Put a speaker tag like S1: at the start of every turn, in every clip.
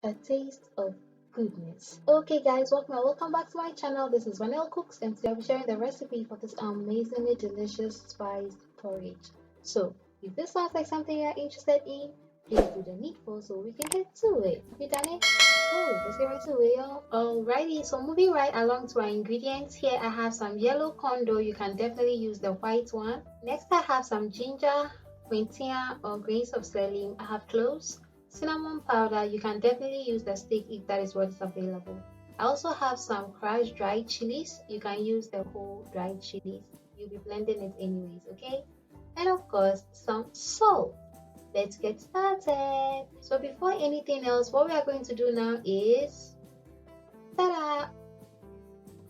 S1: A taste of goodness. Okay, guys, welcome back to my channel. This is Vanell Cooks, and today I'll be sharing the recipe for this amazingly delicious spiced porridge. So, if this sounds like something you're interested in, please do the needful so we can get to it. Have you done it? Cool, let's get right to it, y'all. Alrighty, so moving right along to our ingredients here, I have some yellow corn dough. You can definitely use the white one. Next, I have some ginger, hwentia, or grains of Selim. I have cloves, cinnamon powder. You can definitely use the stick if that is what is available. I also have some crushed dried chilies. You can use the whole dried chilies. You'll be blending it anyways, okay? And of course, some salt. Let's get started. So before anything else, what we are going to do now is, ta-da!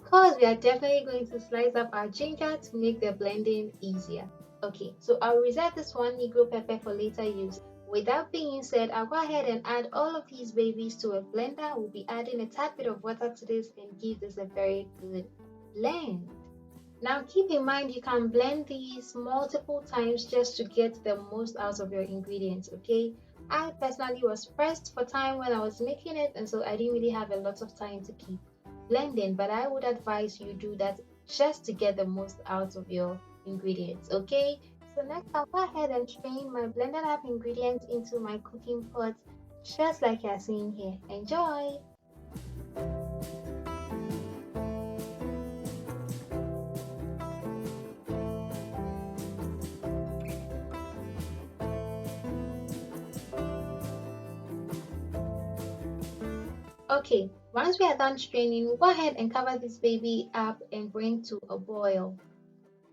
S1: Of course, we are definitely going to slice up our ginger to make the blending easier. Okay, so I'll reserve this one Negro pepper for later use. With that being said, I'll go ahead and add all of these babies to a blender. We'll be adding a tad bit of water to this and give this a very good blend. Now keep in mind you can blend these multiple times just to get the most out of your ingredients, okay? I personally was pressed for time when I was making it, and so I didn't really have a lot of time to keep blending, but I would advise you do that just to get the most out of your ingredients, okay? So next I'll go ahead and strain my blended up ingredients into my cooking pot just like you're seeing here. Enjoy! Okay, once we are done straining, we'll go ahead and cover this baby up and bring to a boil.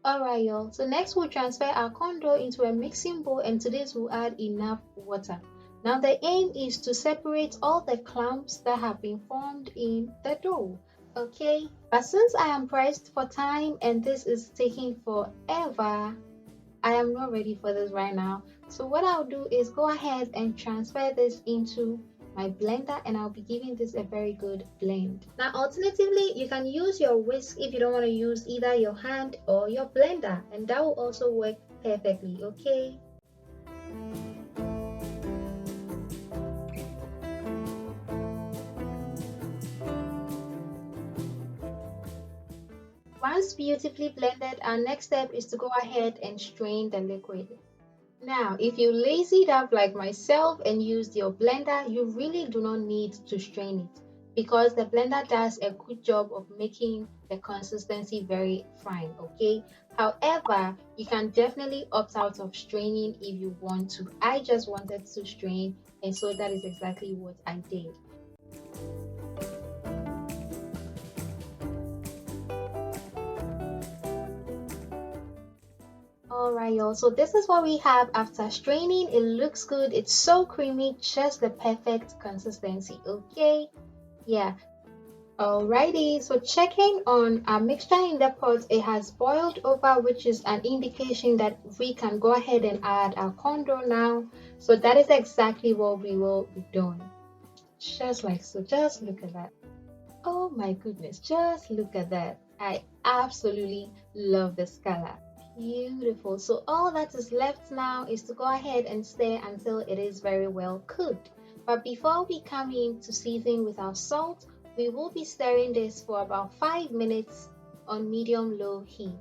S1: Alright y'all, so next we'll transfer our corn dough into a mixing bowl, and to this we'll add enough water. Now the aim is to separate all the clumps that have been formed in the dough. Okay, but since I am pressed for time and this is taking forever, I am not ready for this right now. So what I'll do is go ahead and transfer this into my blender, and I'll be giving this a very good blend. Now alternatively, you can use your whisk if you don't want to use either your hand or your blender, and that will also work perfectly, okay? Once beautifully blended, our next step is to go ahead and strain the liquid. Now, if you lazy it up like myself and used your blender, you really do not need to strain it because the blender does a good job of making the consistency very fine, okay? However, you can definitely opt out of straining if you want to. I just wanted to strain, and so that is exactly what I did. Alright y'all, so this is what we have after straining. It looks good, it's so creamy, just the perfect consistency, okay? Yeah. Alrighty, so checking on our mixture in the pot, it has boiled over, which is an indication that we can go ahead and add our corn dough now. So that is exactly what we will be doing. Just like so, just look at that. Oh my goodness, just look at that. I absolutely love this color. Beautiful. So all that is left now is to go ahead and stir until it is very well cooked. But before we come in to season with our salt, we will be stirring this for about 5 minutes on medium-low heat.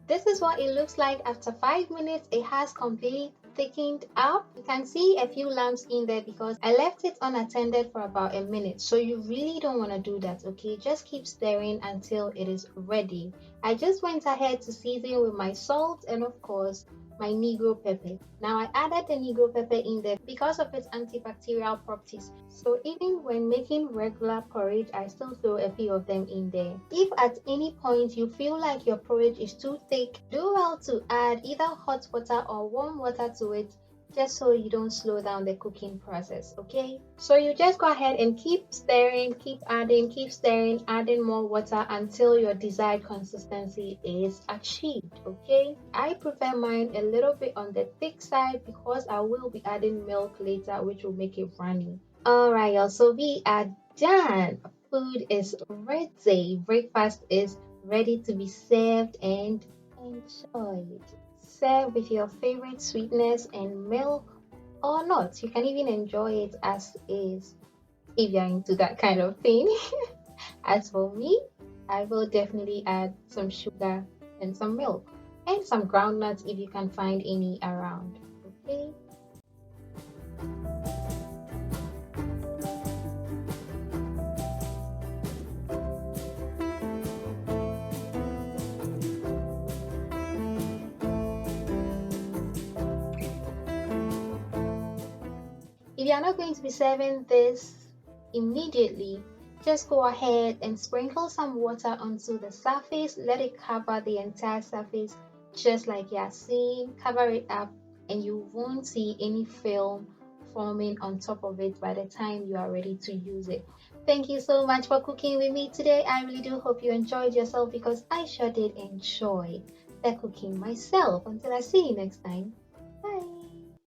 S1: This is what it looks like after 5 minutes. It has completely thickened up. You can see a few lumps in there because I left it unattended for about a minute. So you really don't want to do that, okay? Just keep stirring until it is ready. I just went ahead to season with my salt and of course my Negro pepper. Now I added the Negro pepper in there because of its antibacterial properties. So even when making regular porridge, I still throw a few of them in there. If at any point you feel like your porridge is too thick, do well to add either hot water or warm water to it, just so you don't slow down the cooking process, okay? So you just go ahead and keep stirring, keep adding, keep stirring, adding more water until your desired consistency is achieved, okay? I prefer mine a little bit on the thick side because I will be adding milk later, which will make it runny. Alright, y'all, so we are done. Food is ready. Breakfast is ready to be served and enjoyed. Serve with your favorite sweetness and milk or not. You can even enjoy it as is. if you're into that kind of thing. As for me, I will definitely add some sugar and some milk and some groundnuts if you can find any around. Okay. If you're not going to be serving this immediately, just go ahead and sprinkle some water onto the surface. Let it cover the entire surface, just like you're seeing. Cover it up, and you won't see any film forming on top of it by the time you are ready to use it. Thank you so much for cooking with me today. I really do hope you enjoyed yourself because I sure did enjoy the cooking myself. Until I see you next time.